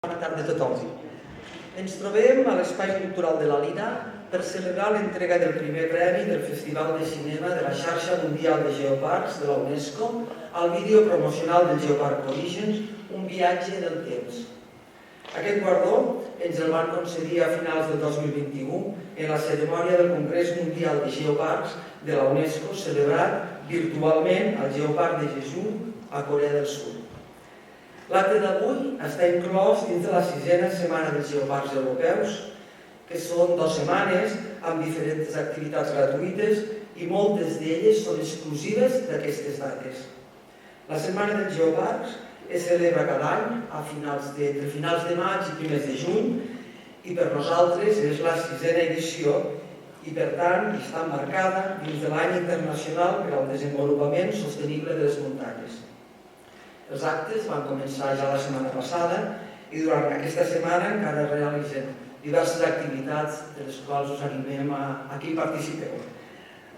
Bona tarda a tothom. Ens trobem a l'Espai Cultural de la Lina per celebrar l'entrega del primer premi del Festival de Cinema de la Xarxa Mundial de Geoparcs de la UNESCO al vídeo promocional del Geoparc Orígens, un viatge del temps. Aquest guardó ens el van concedir a finals del 2021 en la cerimònia del Congrés Mundial de Geoparcs de la UNESCO celebrat virtualment al Geoparc de Jeju a Corea del Sud. L'acte d'avui està inclòs dins de la 6a setmana dels Geoparcs Europeus, que són 2 setmanes amb diferents activitats gratuïtes i moltes d'elles són exclusives d'aquestes dates. La Setmana dels Geoparcs es celebra cada any entre finals de maig i primers de juny i per nosaltres és la 6a edició i per tant està marcada dins de l'any internacional per al desenvolupament sostenible de les muntanyes. Els actes van començar ja la setmana passada i durant aquesta setmana encara realitzen diverses activitats de les quals us animem a que hi participeu.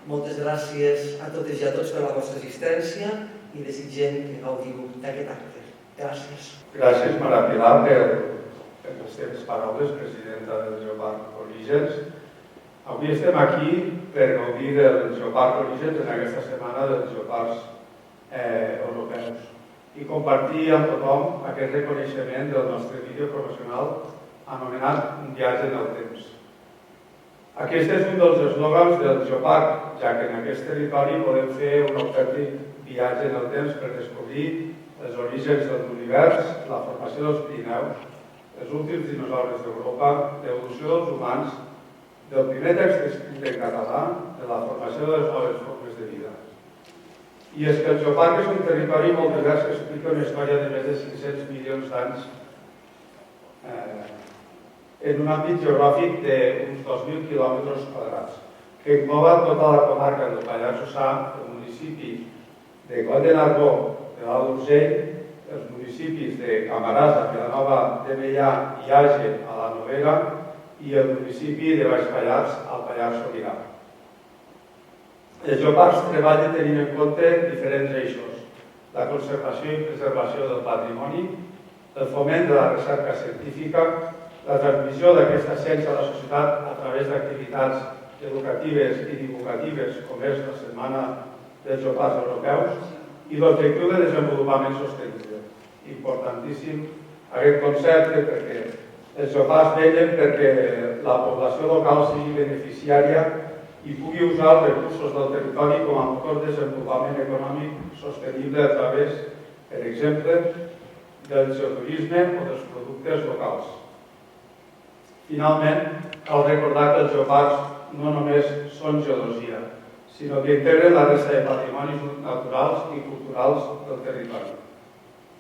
Moltes gràcies a totes i a tots per la vostra assistència i desitgem que gaudiu d'aquest acte. Gràcies. Gràcies, Mara Pilar, per les teves paraules, presidenta del Geoparc Orígens. Avui estem aquí per gaudir del Geoparc Orígens en aquesta setmana dels Geoparcs europeus i compartir amb tothom aquest reconeixement del nostre vídeo promocional anomenat Un viatge en el temps. Aquest és un dels eslògans del Geoparc, ja que en aquest territori podem fer un autèntic viatge en el temps per descobrir els orígens de l'univers, la formació dels Pirineus, els últims dinosaures d'Europa, l'evolució dels humans, del primer text escrit en català, de la formació de les noves formes de vida. I és que el Geoparc és un territori molt divers que explica una història de més de 500 milions d'anys en un àmbit geogràfic d'uns 2.000 quilòmetres quadrats, que engloba tota la comarca del Pallars Jussà, el municipi de Coll de Nargó, de l'Alt d'Urgell, els municipis de Camarasa, Vilanova de Meià i Àger, a la Noguera, i el municipi de Baix Pallars, al Pallars Sobirà. El Geoparc treballa tenint en compte diferents eixos: la conservació i preservació del patrimoni, el foment de la recerca científica, la transmissió d'aquesta ciència a la societat a través d'activitats educatives i divulgatives, com és la Setmana dels Geoparcs Europeus, i l'objectiu de desenvolupament sostenible. Importantíssim aquest concepte perquè els geoparcs vetllen perquè la població local sigui beneficiària i pugui usar els recursos del territori com a motor de desenvolupament econòmic sostenible a través, per exemple, del geoturisme o dels productes locals. Finalment, cal recordar que els geoparcs no només són geologia, sinó que integren la resta de patrimonis naturals i culturals del territori.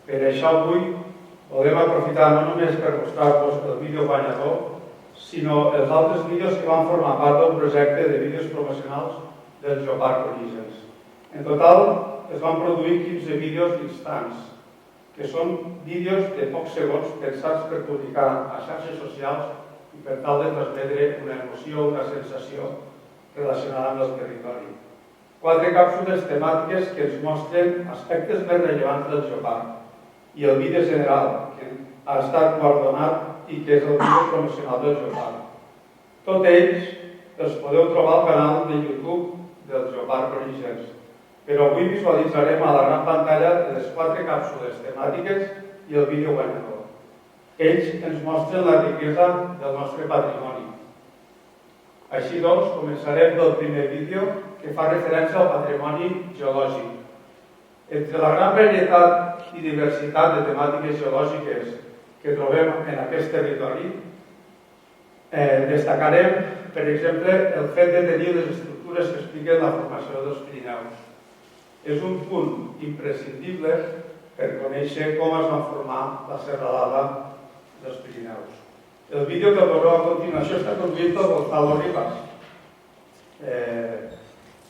Per això avui volem aprofitar no només per mostrar-vos el vídeo guanyador, sinó els altres vídeos que van formar part del projecte de vídeos promocionals del Geoparc Orígens. En total, es van produir 15 vídeos instants, que són vídeos de pocs segons pensats per publicar a xarxes socials i per tal de transmetre una emoció, una sensació relacionada amb el territori. 4 càpsules temàtiques que ens mostren aspectes més rellevants del Geoparc i el vídeo general, que ha estat guardonat i que és el vídeo promocional del Geoparc. Tots ells els podeu trobar al canal de YouTube del Geoparc Orígens, però avui visualitzarem a la gran pantalla les 4 càpsules temàtiques i el vídeo guanyador. Ells ens mostren la riquesa del nostre patrimoni. Així doncs, començarem pel primer vídeo que fa referència al patrimoni geològic. Entre la gran varietat i diversitat de temàtiques geològiques que trobem en aquest territori, destacarem, per exemple, el fet de tenir les estructures que expliquen la formació dels Pirineus. És un punt imprescindible per conèixer com es va formar la serralada dels Pirineus. El vídeo que veureu a continuació està conduït per Gonzalo Rivas.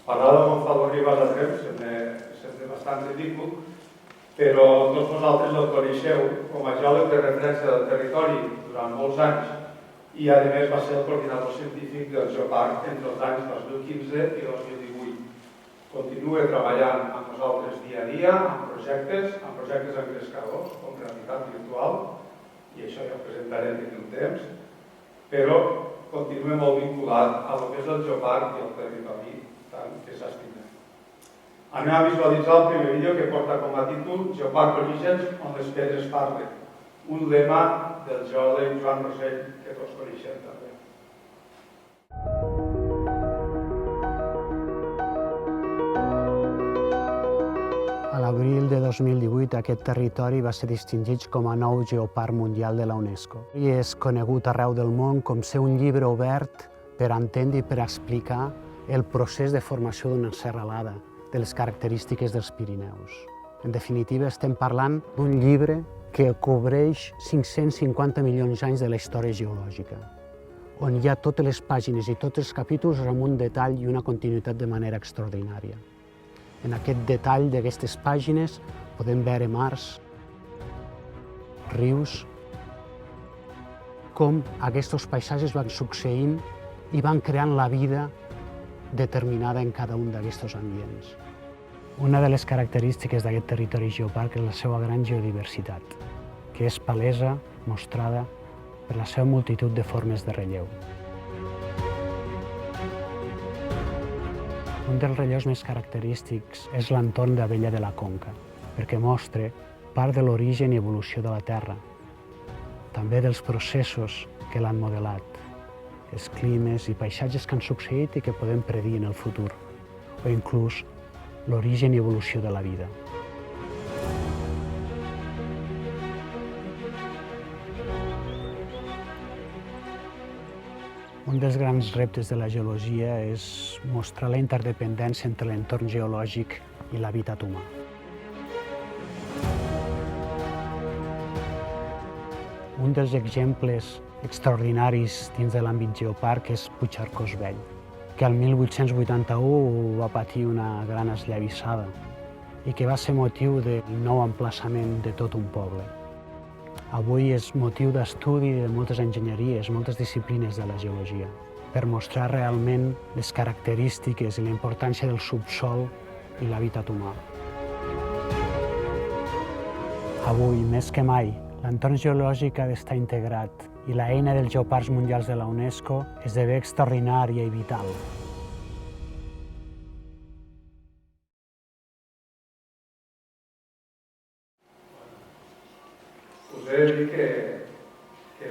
Parlar de Gonzalo Rivas a Tremp sembla bastant ridícul, però tots vosaltres el coneixeu com a geòleg de referència del territori durant molts anys i, a més, va ser el coordinador científic del Geoparc entre els anys 2015 i 2018. Continua treballant amb nosaltres dia a dia, amb projectes engrescadors, com realitat virtual, i això ja ho presentarem d'aquí un temps, però continua molt vinculat a lo que és el geoparc i el territori tant que s'estima. Anem a visualitzar el primer vídeo que porta com a títol Geoparc Orígens, on les pedres parlen, un lema del geòleg Joan Rosell que tots coneixem també. A l'abril de 2018 aquest territori va ser distingit com a nou Geoparc Mundial de la UNESCO i és conegut arreu del món com ser un llibre obert per entendre i per explicar el procés de formació d'una serralada, de les característiques dels Pirineus. En definitiva, estem parlant d'un llibre que cobreix 550 milions d'anys de la història geològica, on hi ha totes les pàgines i tots els capítols amb un detall i una continuïtat de manera extraordinària. En aquest detall d'aquestes pàgines podem veure mars, rius, com aquests paisatges van succeint i van creant la vida determinada en cada un d'aquests ambients. Una de les característiques d'aquest territori geoparc és la seva gran geodiversitat, que és palesa, mostrada per la seva multitud de formes de relleu. Un dels relleus més característics és l'entorn d'Abella de la Conca, perquè mostra part de l'origen i evolució de la Terra, també dels processos que l'han modelat, els climes i paisatges que han succeït i que podem predir en el futur, o inclús l'origen i evolució de la vida. Un dels grans reptes de la geologia és mostrar la interdependència entre l'entorn geològic i l'hàbitat humà. Un dels exemples extraordinaris dins de l'àmbit geoparc és Puigcercós Vell, que el 1881 va patir una gran esllavissada i que va ser motiu del nou emplaçament de tot un poble. Avui és motiu d'estudi de moltes enginyeries, moltes disciplines de la geologia, per mostrar realment les característiques i la importància del subsòl i l'hàbitat humà. Avui, més que mai, l'entorn geològic ha d'estar integrat i l'eina dels Geoparcs Mundials de la UNESCO esdevé extraordinària i vital. Us he de dir que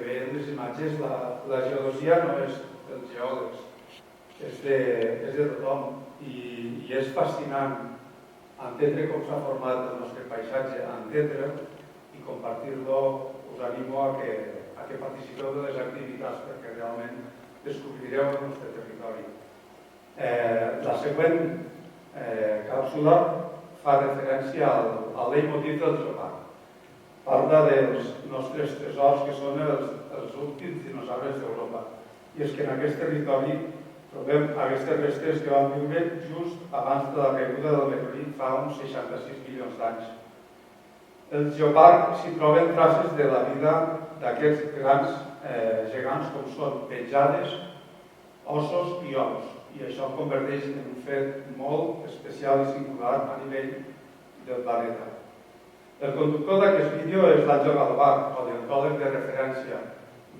veient les imatges, la geologia no és dels geòlegs, és de tothom i és fascinant entendre com s'ha format el nostre paisatge, entendre'l i compartir-lo. Us animo a que participeu de les activitats perquè realment descobrireu el nostre territori. La següent càpsula fa referència al leitmotiv del geoparc. Parla dels nostres tresors, que són els últims dinosaures d'Europa. I és que en aquest territori trobem aquestes restes que van viure just abans de la caiguda del meteorit fa uns 66 milions d'anys. El geoparc s'hi troben traces de la vida d'aquests grans gegants com són petjades, ossos i ous. I això el converteix en un fet molt especial i singular a nivell del planeta. El conductor d'aquest vídeo és l'Àngel Galvà, paleontòleg de referència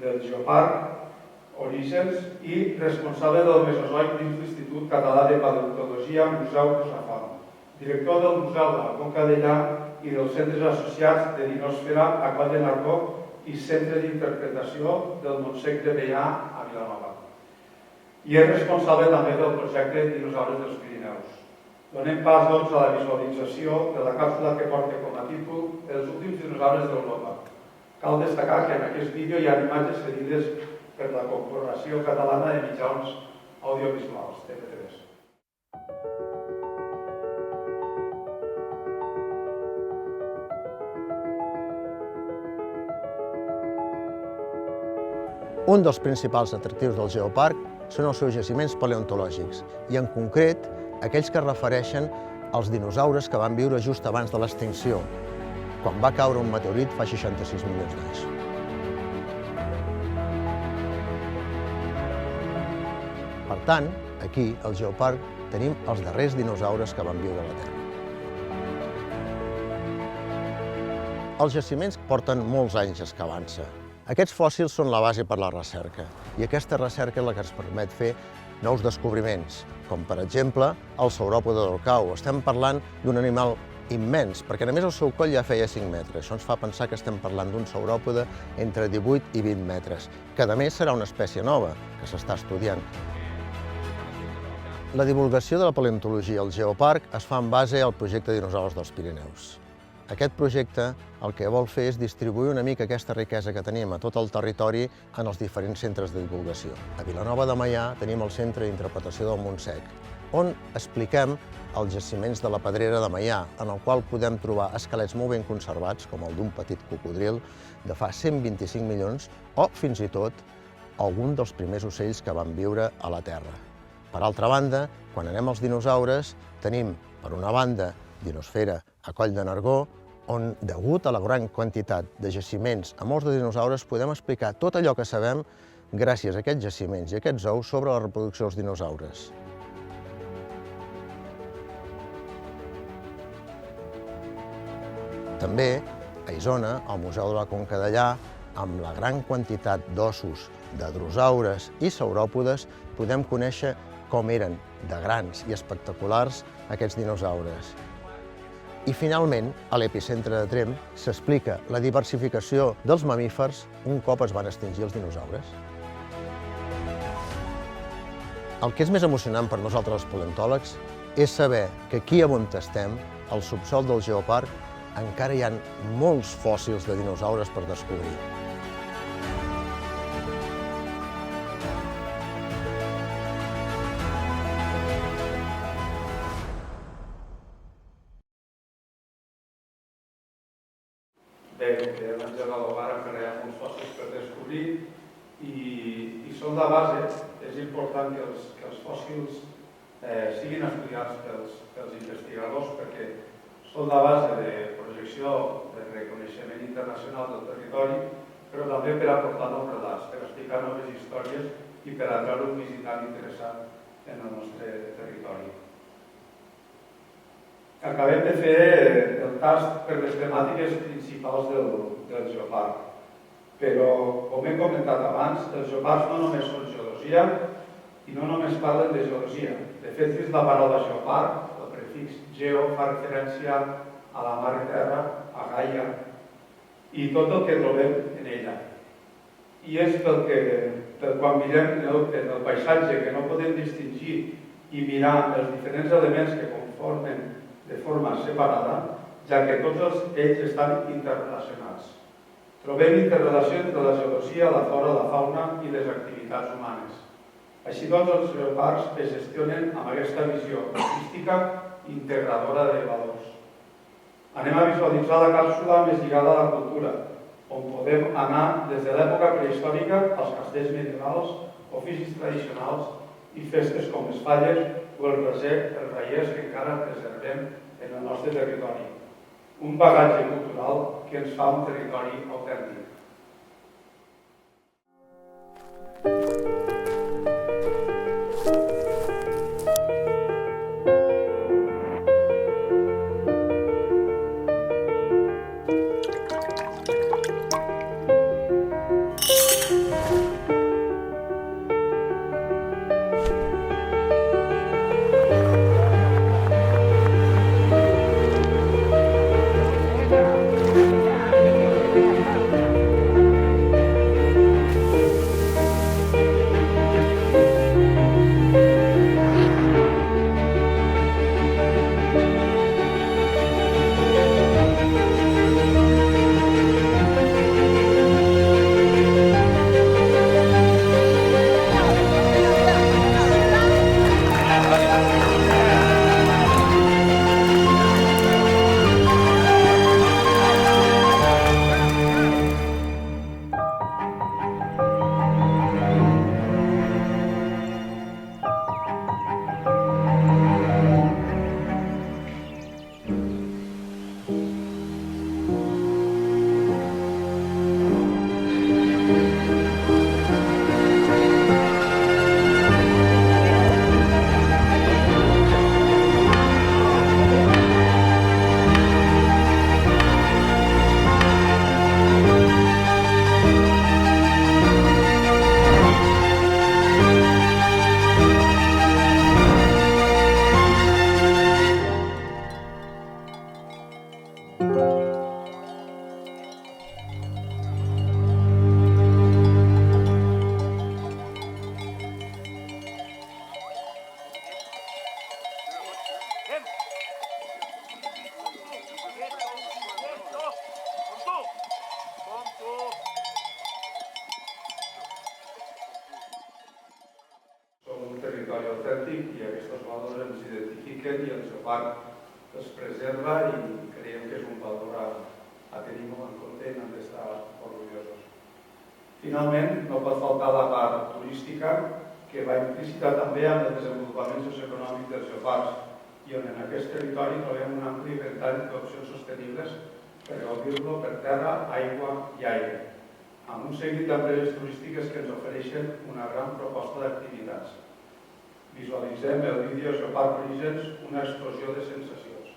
del Geoparc Orígens i responsable del Mesozoic dins l'Institut Català de Paleontologia Museu Rosafont, director del Museu de la Conca Dellà i dels centres associats de Dinosfera a Coll de Nargó i Centre d'Interpretació del Montsec de Veià a Vilanova. I és responsable també del projecte Dinosaures dels Pirineus. Donem pas, doncs, a la visualització de la càpsula que porta com a títol Els últims dinosaures d'Europa. Cal destacar que en aquest vídeo hi ha imatges cedides per la Corporació Catalana de Mitjans Audiovisuals, TV3. Un dels principals atractius del geoparc són els seus jaciments paleontològics i, en concret, aquells que es refereixen als dinosaures que van viure just abans de l'extinció, quan va caure un meteorit fa 66 milions d'anys. Per tant, aquí, al geoparc, tenim els darrers dinosaures que van viure a la Terra. Els jaciments porten molts anys excavant-se. Aquests fòssils són la base per la recerca, i aquesta recerca és la que ens permet fer nous descobriments, com per exemple el sauròpode d'Orcau. Estem parlant d'un animal immens, perquè només el seu coll ja feia 5 metres. Això ens fa pensar que estem parlant d'un sauròpode entre 18 i 20 metres, que a més serà una espècie nova, que s'està estudiant. La divulgació de la paleontologia al Geoparc es fa en base al projecte Dinosaures dels Pirineus. Aquest projecte el que vol fer és distribuir una mica aquesta riquesa que tenim a tot el territori en els diferents centres de divulgació. A Vilanova de Meià tenim el Centre d'Interpretació del Montsec, on expliquem els jaciments de la Pedrera de Meià, en el qual podem trobar esquelets molt ben conservats, com el d'un petit cocodril de fa 125 milions, o fins i tot algun dels primers ocells que van viure a la Terra. Per altra banda, quan anem als dinosaures, tenim, per una banda, Dinosfera a Coll de Nargó, on, degut a la gran quantitat de jaciments a molts de dinosaures, podem explicar tot allò que sabem gràcies a aquests jaciments i aquests ous sobre la reproducció dels dinosaures. També, a Isona, al Museu de la Conca d'Allà, amb la gran quantitat d'ossos de drosaures i sauròpodes, podem conèixer com eren de grans i espectaculars aquests dinosaures. I finalment, a l'epicentre de Tremp s'explica la diversificació dels mamífers un cop es van extingir els dinosaures. El que és més emocionant per nosaltres els paleontòlegs és saber que aquí on estem, al subsòl del Geoparc, encara hi ha molts fòssils de dinosaures per descobrir. Bé, com que abans de l'Hogar encara hi ha molts fòssils per descobrir i són la base. És important que els fòssils siguin estudiats pels investigadors perquè són la base de projecció de reconeixement internacional del territori, però també per aportar nous relats, per explicar noves històries i per atraure un visitant interessat en el nostre territori. Acabem de fer el tast per les temàtiques principals del Geoparc, però, com he comentat abans, els geoparcs no només són geologia i no només parlen de geologia. De fet, és la paraula geoparc, el prefix geo fa referència a la mar i terra, a Gaia, i tot el que trobem en ella. I és quan mirem en el paisatge que no podem distingir i mirar els diferents elements que conformen de forma separada, ja que tots ells estan interrelacionats. Trobem interrelació entre la geologia, la flora, la fauna i les activitats humanes. Així doncs, els geoparcs es gestionen amb aquesta visió holística i integradora de valors. Anem a visualitzar la càpsula més lligada a la cultura, on podem anar des de l'època prehistòrica als castells medievals, oficis tradicionals i festes com les falles o els reiers que encara preservem en el nostre territori. Un bagatge cultural que ens fa un territori autèntic. practiquen i el Geoparc els preserva i creiem que és un valor a tenir molt en compte i n'hem d'estar orgullosos. Finalment, no pot faltar la part turística, que va implícita també amb el desenvolupament socioeconòmic dels geoparcs i on en aquest territori trobem un ampli ventall d'opcions sostenibles per gaudir-lo per terra, aigua i aire, amb un seguit d'empreses turístiques que ens ofereixen una gran proposta d'activitats. Visualitzem el vídeo Geoparc Orígens, una explosió de sensacions.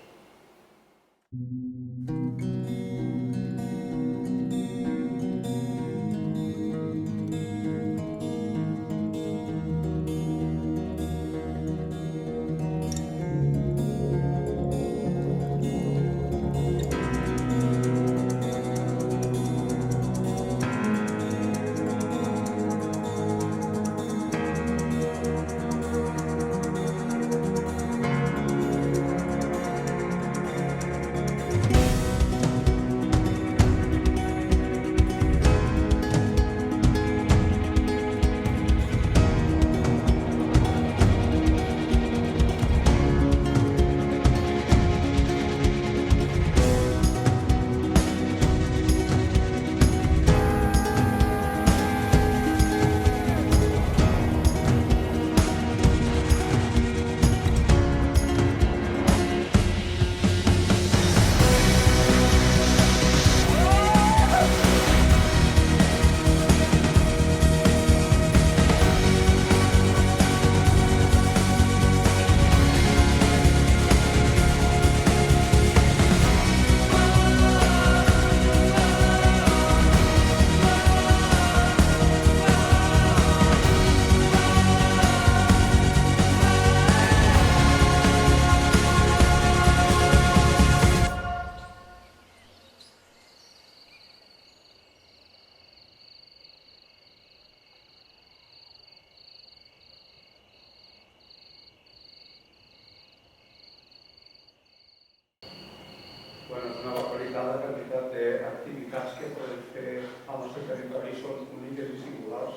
És una localitat, la quantitat d'activitats que podem fer al nostre territori són úniques i singulars.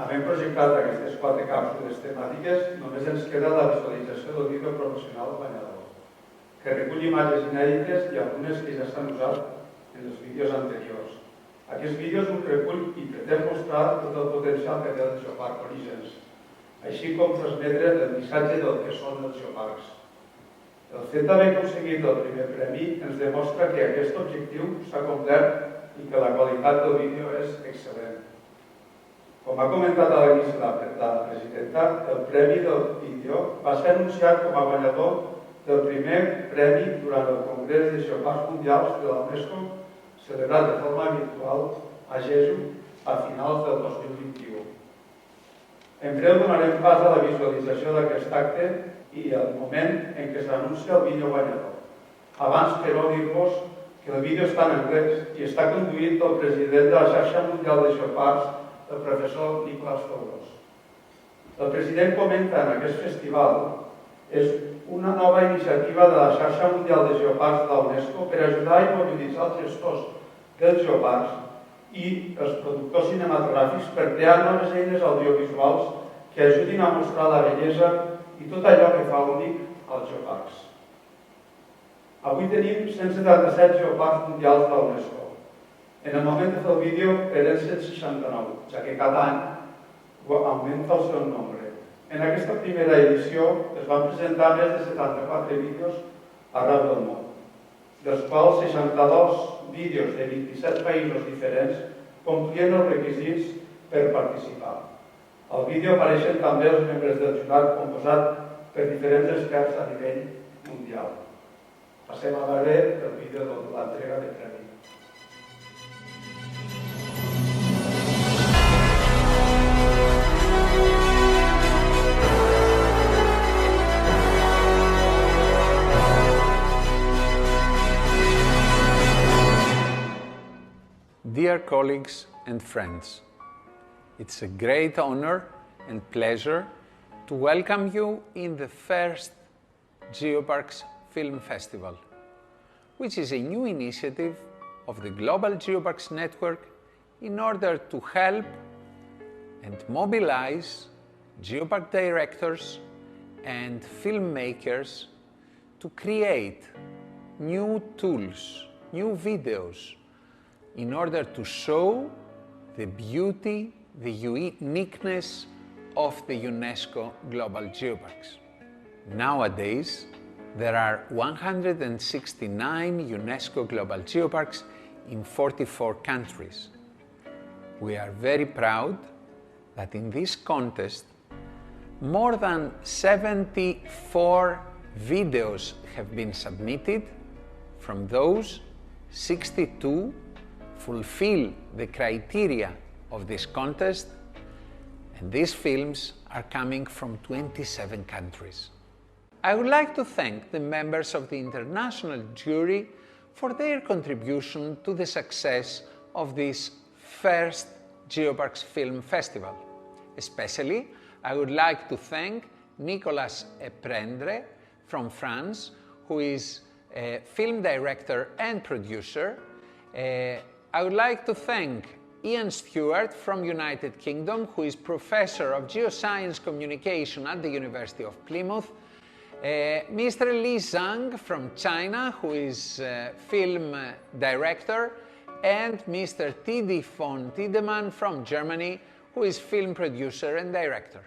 Havent projectat aquestes 4 càpsules temàtiques, només ens queda la visualització del vídeo promocional guanyador, que recull imatges inèdites i algunes que ja s'han usat en els vídeos anteriors. Aquest vídeo és un recull i pretén mostrar tot el potencial que té el Geoparc Orígens, així com transmetre el missatge del que són els geoparcs. El fet d'haver aconseguit el primer premi ens demostra que aquest objectiu s'ha complert i que la qualitat del vídeo és excel·lent. Com ha comentat a l'inici la presidenta, el premi del vídeo va ser anunciat com a guanyador del primer premi durant el Congrés de Geoparcs Mundials de la UNESCO, celebrat de forma virtual a Jeju a finals del 2021. En breu donarem pas a la visualització d'aquest acte i el moment en què s'anuncia el vídeo guanyador. Abans, però, dir-vos que el vídeo està en anglès i està conduït pel president de la xarxa mundial de geoparcs, el professor Nicolas Fouros. El president comenta en aquest festival és una nova iniciativa de la xarxa mundial de geoparcs de la UNESCO per ajudar i mobilitzar els gestors dels geoparcs i els productors cinematogràfics per crear noves eines audiovisuals que ajudin a mostrar la bellesa i tot allò que fa únic als geoparcs. Avui tenim 177 geoparcs mundials de la UNESCO. En el moment de fer el vídeo eren 169, ja que cada any augmenta el seu nombre. En aquesta primera edició es van presentar més de 74 vídeos arreu del món, dels quals 62 vídeos de 27 països diferents complien els requisits per participar. Al vídeo apareixen també els membres del jurat composat per diferents experts a nivell mundial. Passem a veure el vídeo de l'entrega de premi. Dear colleagues and friends, it's a great honor and pleasure to welcome you in the first Geoparks Film Festival, which is a new initiative of the Global Geoparks Network in order to help and mobilize geopark directors and filmmakers to create new tools, new videos, in order to show the beauty, the uniqueness of the UNESCO Global Geoparks. Nowadays, there are 169 UNESCO Global Geoparks in 44 countries. We are very proud that in this contest, more than 74 videos have been submitted. From those, 62 fulfill the criteria of this contest, and these films are coming from 27 countries. I would like to thank the members of the international jury for their contribution to the success of this first Geoparks Film Festival. Especially, I would like to thank Nicolas Eprendre from France, who is a film director and producer. I would like to thank Ian Stewart from United Kingdom, who is Professor of Geoscience Communication at the University of Plymouth. Mr. Li Zhang from China, who is film director, and Mr. Tidi von Tiedemann from Germany, who is film producer and director.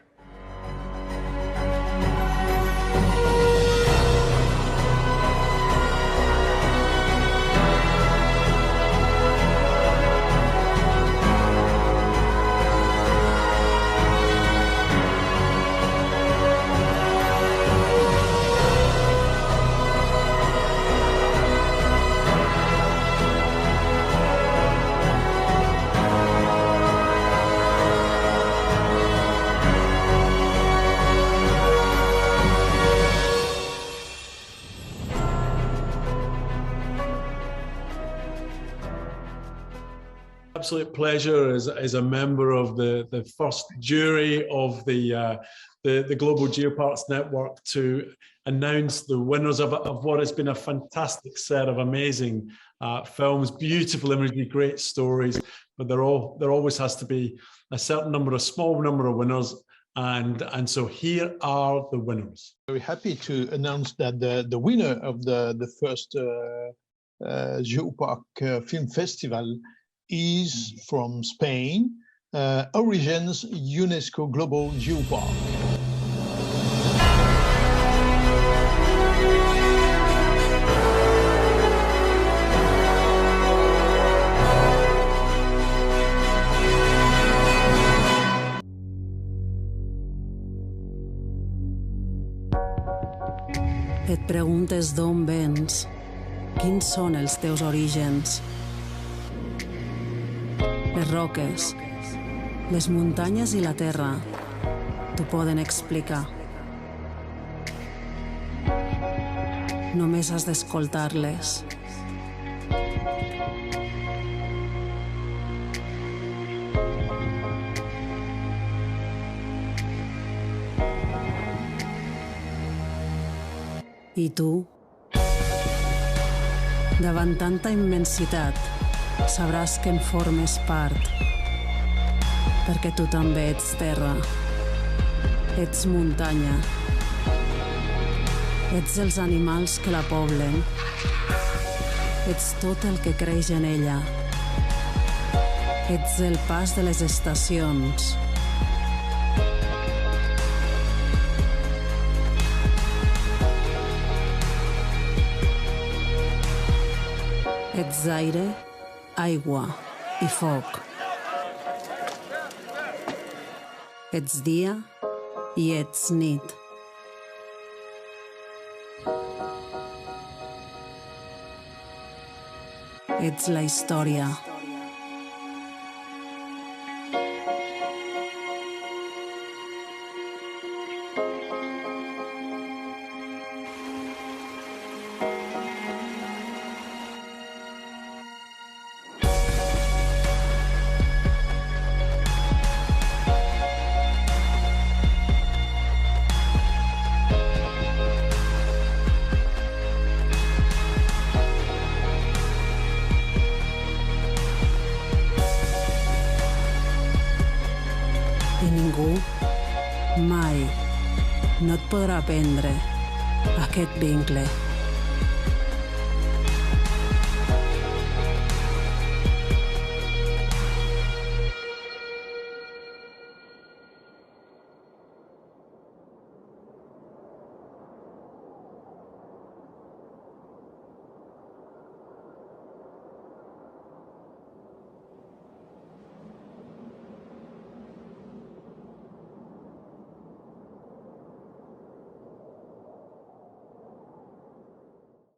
Absolute pleasure as a member of the first jury of the Global Geoparks Network to announce the winners of what has been a fantastic set of amazing films, beautiful imagery, great stories, but there always has to be a small number of winners, and so here are the winners. Very happy to announce that the winner of the first Geopark Film Festival is from Spain, Origins UNESCO Global Geopark. Et preguntes d'on vens, quins són els teus orígens. Les roques, les muntanyes i la terra t'ho poden explicar. Només has d'escoltar-les. I tu, davant tanta immensitat, sabràs que en formes part, perquè tu també ets terra, ets muntanya, ets els animals que la poblen, ets tot el que creix en ella, ets el pas de les estacions, ets aire, aigua i foc. Ets dia i ets nit. Ets la història. I ningú mai no et podrà prendre aquest vincle.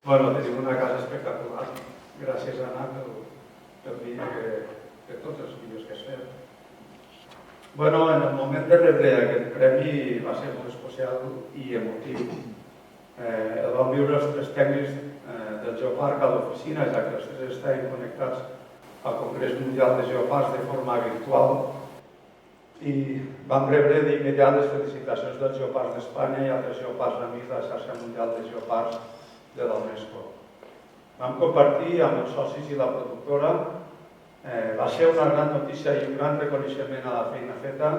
Bueno, tenim una casa espectacular. Gràcies, Anna, pel vídeo, per tots els vídeos que has fet. Bueno, en el moment de rebre aquest premi va ser molt especial i emotiu. El vam viure els tres tècnics del Geoparc a l'oficina, ja que els tres estaven connectats al Congrés Mundial de Geoparcs de forma virtual i vam rebre d'immediat les felicitacions dels Geoparcs d'Espanya i altres geoparcs amics de la xarxa mundial de geoparcs de la UNESCO. Vam compartir amb els socis i la productora. Va ser una gran notícia i un gran reconeixement a la feina feta,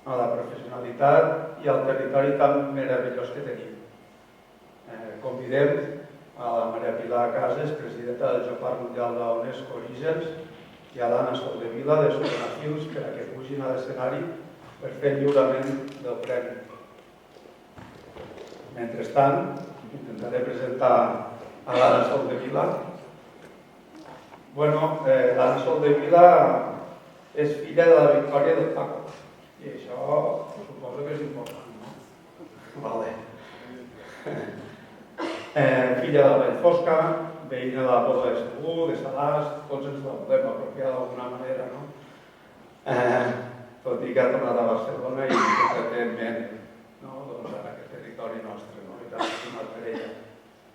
a la professionalitat i al territori tan meravellós que tenim. Convidem a la Maria Pilar Cases, presidenta del Geoparc Mundial de la UNESCO Orígens, i a l'Anna Soldevila de Sotenafils per a que pugin a l'escenari per fer el lliurament del premi. Mentrestant, intentaré presentar a l'Anna Soldevila. Bueno, l'Anna Soldevila és filla de la Victòria del Paco. I això suposo que és important, no? Vale. Filla de la Vallfosca, veïna de la Pobla de Segur, de Salàs, tots ens la podem apropiar d'alguna manera, no? Tot i que ha tornat a Barcelona i concretament en aquest territori nostre, no? I t'ha estimat per ella.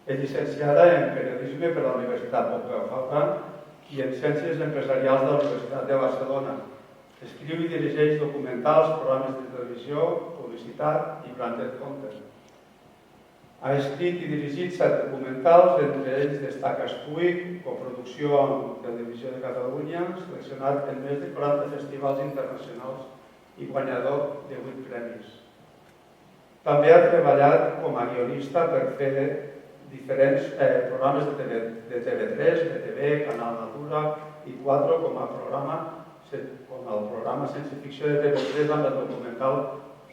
És llicenciada en Periodisme per la Universitat Pompeu Fabra i en Ciències Empresarials de la Universitat de Barcelona. Escriu i dirigeix documentals, programes de televisió, publicitat i branded content. Ha escrit i dirigit 7 documentals, entre ells destaca Espuig, coproducció amb Televisió de Catalunya, seleccionat en més de 40 festivals internacionals i guanyador de 8 premis. També ha treballat com a guionista per fer diferents programes de TV3, BTV, Canal Natura i 4 com el programa Ciència Ficció de TV3 amb el documental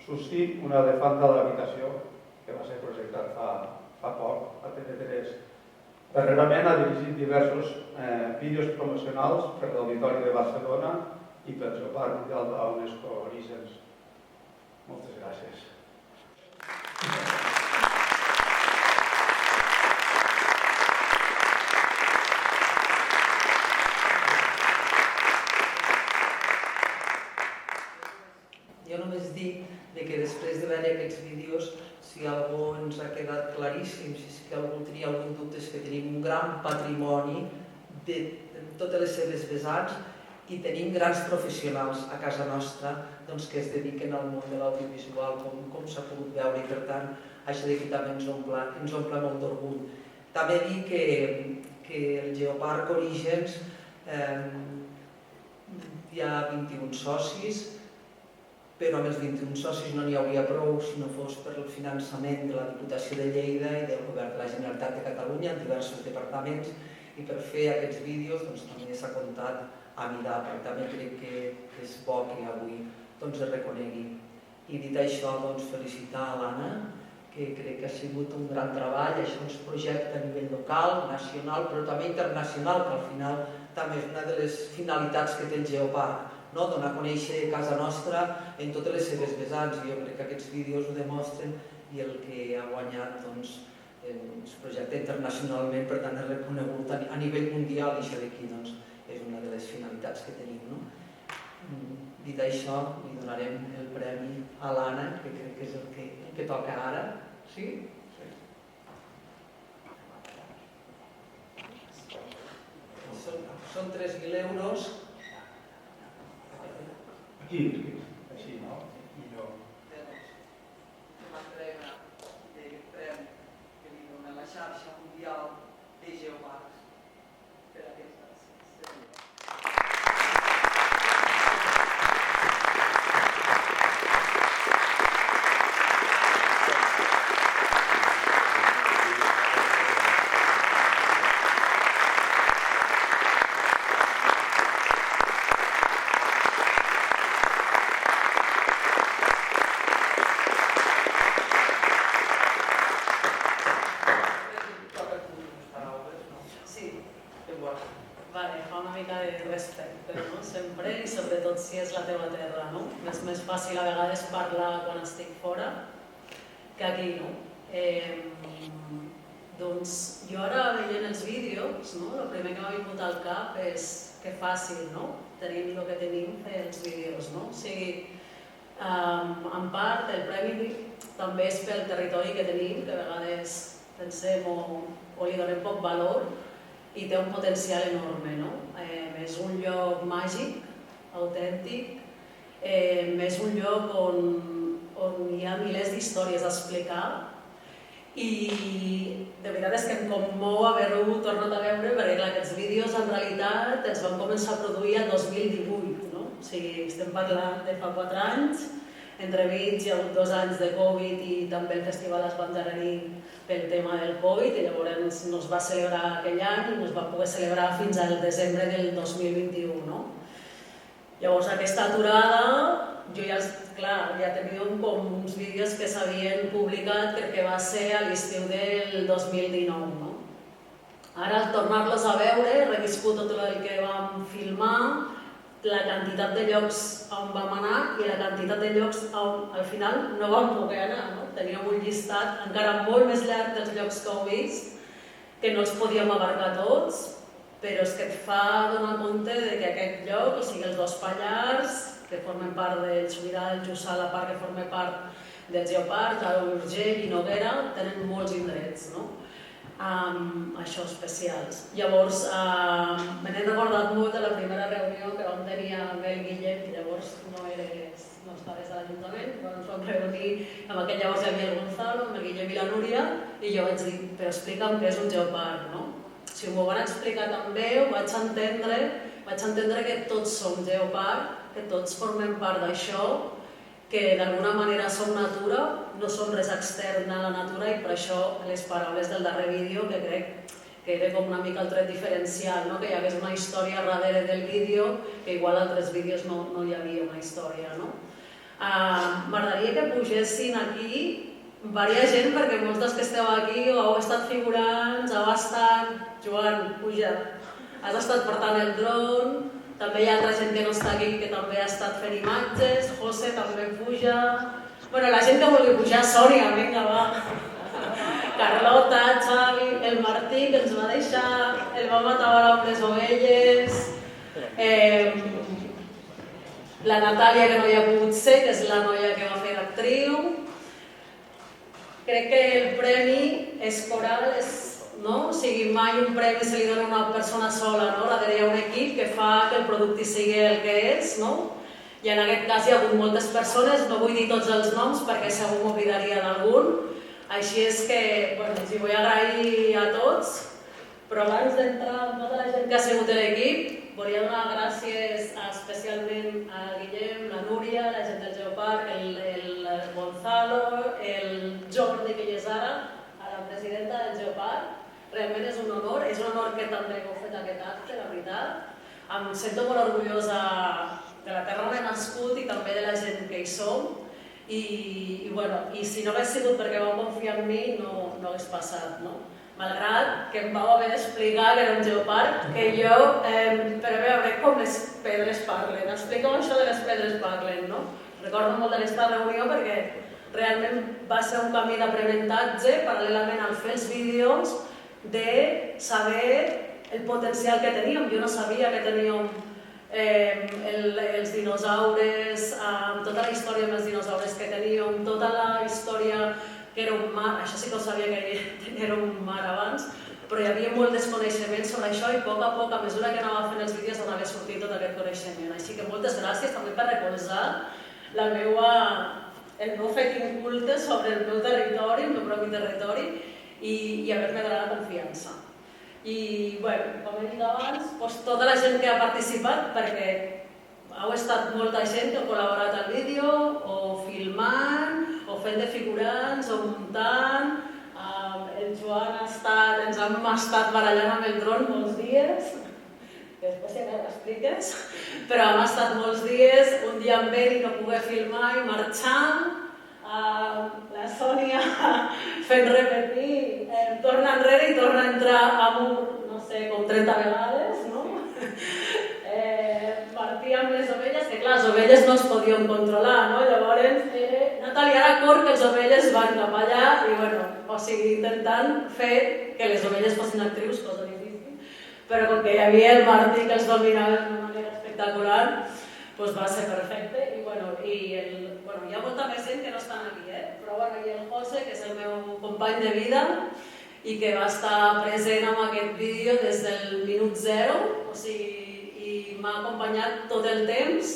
Susi, un elefant de l'habitació, que va ser projectat fa poc a TV3. Darrerament ha dirigit diversos vídeos promocionals per l'Auditori de Barcelona i pel Geoparc Mundial de la UNESCO Orígens. Moltes gràcies. Jo només dic que després de veure aquests vídeos, si algú ens ha quedat claríssim, si algú tenia algun dubte, és que tenim un gran patrimoni de totes les seves vessants i tenim grans professionals a casa nostra que es dediquen al món de l'audiovisual, com s'ha pogut veure, i per tant, això d'aquí també ens omple molt d'orgull. També dir que el Geoparc Orígens hi ha 21 socis, però amb els 21 socis no n'hi hauria prou si no fos per el finançament de la Diputació de Lleida i del Govern de la Generalitat de Catalunya en diversos departaments, i per fer aquests vídeos també s'ha comptat amb IDAP, i també crec que és bo que avui es reconegui. I dit això, felicitar a l'Anna, que crec que ha sigut un gran treball. Això es projecta a nivell local, nacional, però també internacional, que al final també és una de les finalitats que té el Geoparc, donar a conèixer casa nostra en totes les seves vessants. Jo crec que aquests vídeos ho demostren i el que ha guanyat es projecta internacionalment, per tant és reconegut a nivell mundial, i això d'aquí és una de les finalitats que tenim. Dit això, li donarem el premi a l'Anna, que crec que és el que toca ara. Sí? Són 3.000 euros. Aquí, així, no? Millor. L'entrega d'aquest premi que li dona la xarxa mundial de geoparcs per a aquestes. Vale, fa una mica de respecte, no? Sempre, i sobretot si és la teva terra, no? És més fàcil a vegades parlar quan estic fora que aquí, no? Doncs jo ara veient els vídeos, no? El primer que m'ha vingut al cap és que fàcil, no? Tenim el que tenim, fer els vídeos, no? O sigui, en part el premi també és pel territori que tenim, que a vegades pensem o li donem poc valor, i té un potencial enorme, no? És un lloc màgic, autèntic, és un lloc on hi ha milers d'històries a explicar i de veritat és que em commou haver-ho tornat a veure perquè clar, aquests vídeos en realitat els van començar a produir el 2018, no? O sigui, estem parlant de fa 4 anys, entremig hi ha hagut 2 anys de Covid i també el festival es va endarrerir pel tema del Covid i llavors no es va celebrar aquell any i no es va poder celebrar fins al desembre del 2021, no? Llavors aquesta aturada, jo ja tenia com uns vídeos que s'havien publicat, crec que va ser a l'estiu del 2019, no? Ara al tornar-los a veure, he reviscut tot el que vam filmar, la quantitat de llocs on vam anar i la quantitat de llocs on al final no vam poder anar, no? Teníem un llistat encara molt més llarg dels llocs que heu vist, que no els podíem abarcar tots, però és que et fa donar compte que aquest lloc, o sigui els 2 Pallars, que formen part del Sobirà, el Jussà, la part que forma part del Geoparc, l'Urgell i Noguera, tenen molts indrets, no? Això especials. Llavors, me n'he recordat molt de la primera reunió que vam tenir amb el Guillem, que llavors no estaves a l'Ajuntament, però ens vam reunir amb aquell llavors hi havia el Gonzalo, amb el Guillem i la Núria, i jo vaig dir, però explica'm què és un geoparc, no? Si m'ho van explicar també, ho vaig entendre que tots som geoparc, que tots formem part d'això, que d'alguna manera som natura, no som res extern a la natura i per això les paraules del darrer vídeo que crec que era com una mica el tret diferencial, que hi hagués una història darrere del vídeo que igual altres vídeos no hi havia una història. M'agradaria que pugessin aquí diversa gent perquè molts dels que esteu aquí o heu estat figurants, heu estat... Joan, puja, has estat portant el dron, també hi ha altra gent que no està aquí que també ha estat fent imatges, José també puja... Bueno, la gent que vulgui pujar, Sònia, vinga, va. Carlota, Xavi, el Martí, que ens va deixar, el va matar ara amb les ovelles, la Natàlia, que no hi ha pogut ser, que és la noia que va fer d'actriu. Crec que el premi és coral, no? O sigui, mai un premi se li dona a una persona sola, no? Darrere hi ha un equip que fa que el producte sigui el que és, no? I en aquest cas hi ha hagut moltes persones, no vull dir tots els noms perquè segur m'oblidaria d'algun, així és que, bueno, els hi vull agrair a tots, però abans d'entrar amb tota la gent que ha sigut l'equip, volia donar gràcies especialment a Guillem, la Núria, la gent del Geoparc, el Gonzalo, el Jordi, que hi és ara, a la presidenta del Geoparc. Realment és un honor que també heu fet aquest acte, la veritat. Em sento molt orgullosa de la terra on he nascut i també de la gent que hi som. I si no hagués sigut perquè vau confiar en mi, no hagués passat, no? Malgrat que em vau haver d'explicar que era un geoparc, que jo, per a veure com les pedres parlen. Explica'm això de les pedres parlen, no? Recordo molt d'aquesta reunió perquè realment va ser un camí d'aprenentatge paral·lelament al fer els vídeos de saber el potencial que teníem. Jo no sabia que teníem els dinosaures, tota la història amb els dinosaures que teníem, tota la història que era un mar, això sí que ho sabia que era un mar abans, però hi havia molt desconeixement sobre això i a poc, a mesura que anava fent els vídeos anava sortint tot aquest coneixement. Així que moltes gràcies també per recolzar el meu fet inculte sobre el meu territori, el meu propi territori, i haver-me donat la confiança. I, com he dit abans, tota la gent que ha participat, perquè heu estat molta gent que ha col·laborat al vídeo, o filmant, o fent de figurants, o muntant. El Joan ens hem estat barallant amb el dron molts dies, que després ja que l'expliques, però hem estat molts dies, un dia amb ell i no poder filmar i marxant, la Sònia fent repetir, torna enrere i torna a entrar a mur, no sé, com 30 vegades, no? Martí amb les ovelles, que clar, les ovelles no es podien controlar, no? Llavors, Natàlia era cor que les ovelles van cap allà i, bueno, o sigui, intentant fer que les ovelles fossin actrius, cosa difícil, però com que hi havia el Martí que els dominava d'una manera espectacular, doncs va ser perfecte. I, bueno, hi ha molta més gent que no estan aquí, però bueno, hi ha el José, que és el meu company de vida, i que va estar present en aquest vídeo des del minut zero, o sigui, i m'ha acompanyat tot el temps,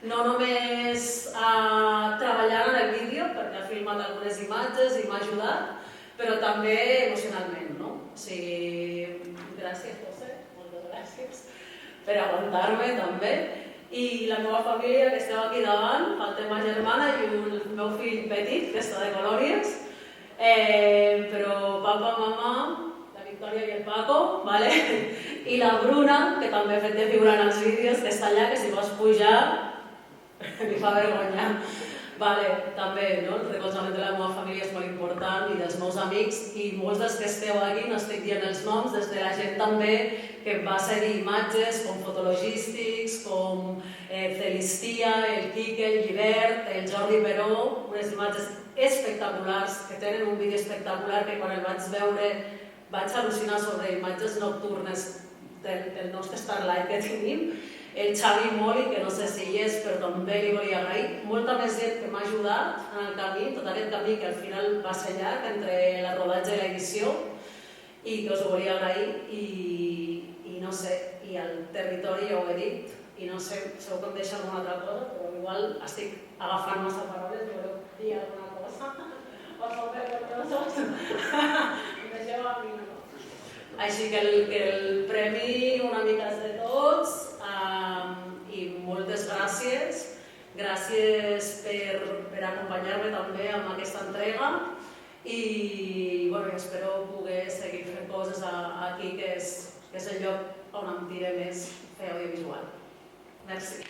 no només treballant en el vídeo, perquè ha filmat algunes imatges i m'ha ajudat, però també emocionalment, no? O sigui, gràcies, José, moltes gràcies per aguantar-me també. I la meva família, que esteu aquí davant, falta ma germana i el meu fill petit, que està de colònies, però papa, mamà, la Victòria i el Paco, vale? I la Bruna, que també ha fet de figura en els vídeos, que està allà, que si vols pujar, li fa vergonya. Vale, també, no? El recolzament de la meva família és molt important i dels meus amics, i molts dels que esteu aquí, no estic dient els noms, des de la gent també que va seguir imatges com Fotologístics, com Celistia, el Quique, el Llibert, el Jordi Peró, unes imatges espectaculars, que tenen un vídeo espectacular que quan el vaig veure vaig al·lucinar sobre imatges nocturnes del nostre Starlight que tenim. El Xavi Moli, que no sé si hi és, però també li volia agrair. Molta més gent que m'ha ajudat en el camí, tot aquest camí que al final va ser llarg entre la rodatge i l'edició, i que us ho volia agrair. I no sé, i el territori ja ho he dit, i no sé, segur que em deixa alguna altra cosa, però igual estic agafant massa paraules, voleu dir alguna cosa? O sou vergonyosos? Em deixeu a mi, no? Així que el premi una mica és de tots, i moltes gràcies. Gràcies per acompanyar-me també amb aquesta entrega i espero poder seguir fent coses aquí, que és el lloc on em tire més fer audiovisual. Merci.